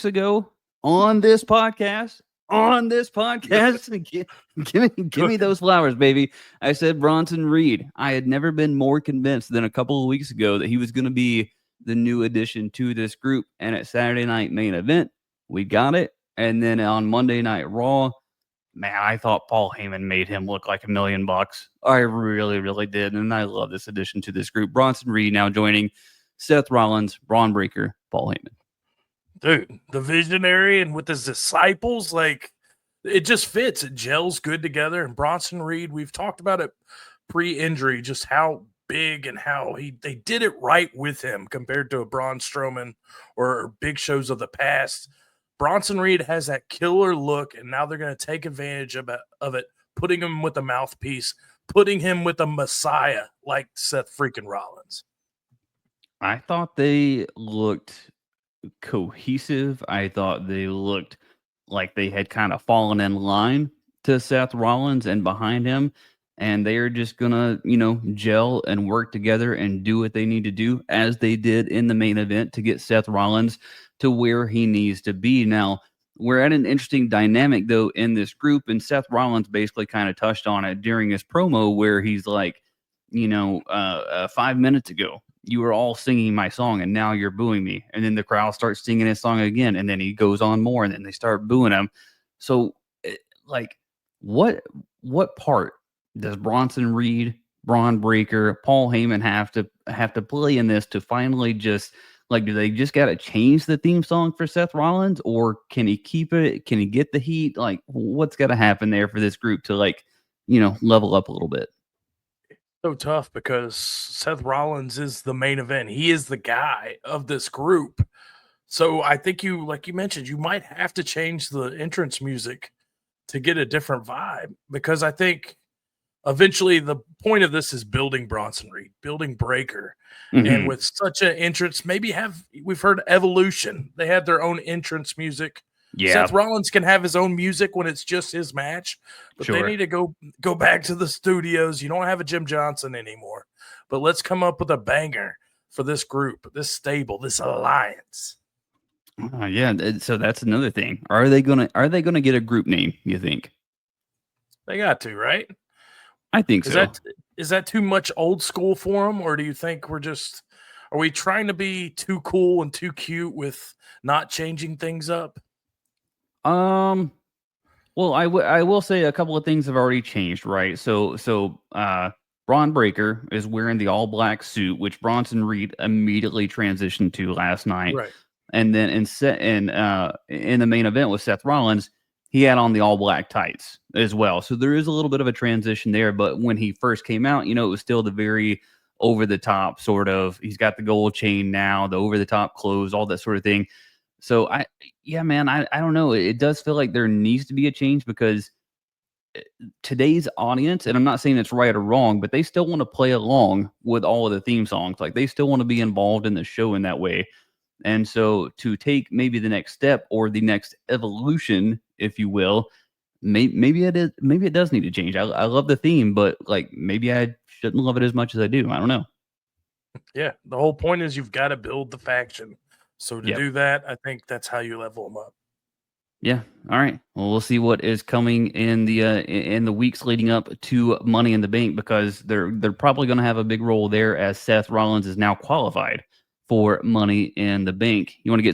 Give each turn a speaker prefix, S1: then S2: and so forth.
S1: ago on this podcast. Give me those flowers, baby. I said Bronson Reed. I had never been more convinced than a couple of weeks ago that he was going to be the new addition to this group. And at Saturday Night Main Event, we got it. And then on Monday Night Raw, man, I thought Paul Heyman made him look like $1,000,000. I really, really did. And I love this addition to this group. Bronson Reed now joining Seth Rollins, Braun Breaker, Paul Heyman.
S2: Dude, the visionary and with his disciples, like, it just fits. It gels good together. And Bronson Reed, we've talked about it pre-injury, just how big and how they did it right with him compared to a Braun Strowman or big shows of the past. Bronson Reed has that killer look, and now they're going to take advantage of it, putting him with a mouthpiece, putting him with a messiah like Seth freaking Rollins.
S1: I thought they looked cohesive. I thought they looked like they had kind of fallen in line to Seth Rollins and behind him. And they are just going to, gel and work together and do what they need to do as they did in the main event to get Seth Rollins to where he needs to be. Now, we're at an interesting dynamic, though, in this group. And Seth Rollins basically kind of touched on it during his promo where he's like, 5 minutes ago, you were all singing my song and now you're booing me. And then the crowd starts singing his song again. And then he goes on more and then they start booing him. So, what part does Bronson Reed, Braun Breaker, Paul Heyman have to play in this to finally just do they just got to change the theme song for Seth Rollins, or can he keep it? Can he get the heat? Like, what's got to happen there for this group to level up a little bit?
S2: So tough because Seth Rollins is the main event. He is the guy of this group. So I think like you mentioned, you might have to change the entrance music to get a different vibe, because I think eventually the point of this is building Bronson Reed, building Breaker.
S1: Mm-hmm.
S2: And with such an entrance, we've heard Evolution. They had their own entrance music.
S1: Yeah.
S2: Seth Rollins can have his own music when it's just his match, but
S1: Sure.
S2: They need to go back to the studios. You don't have a Jim Johnson anymore, but let's come up with a banger for this group, this stable, this alliance.
S1: Yeah. So that's another thing. Are they gonna get a group name, you think?
S2: They got to, right?
S1: I think so.
S2: Is that too much old school for them, or do you think are we trying to be too cool and too cute with not changing things up?
S1: Well, I will say a couple of things have already changed, right? So Braun Breaker is wearing the all black suit, which Bronson Reed immediately transitioned to last night.
S2: Right.
S1: And then in the main event with Seth Rollins, he had on the all black tights as well. So there is a little bit of a transition there. But when he first came out, it was still the very over the top sort of, he's got the gold chain now, the over the top clothes, all that sort of thing. So I don't know. It does feel like there needs to be a change, because today's audience, and I'm not saying it's right or wrong, but they still want to play along with all of the theme songs. Like, they still want to be involved in the show in that way. And so to take maybe the next step or the next evolution, if you will, maybe it does need to change. I love the theme, but maybe I shouldn't love it as much as I do. I don't know.
S2: Yeah. The whole point is you've got to build the faction. So to do that, I think that's how you level them up.
S1: Yeah. All right. Well, we'll see what is coming in the weeks leading up to Money in the Bank, because they're probably going to have a big role there, as Seth Rollins is now qualified for Money in the Bank. You want to get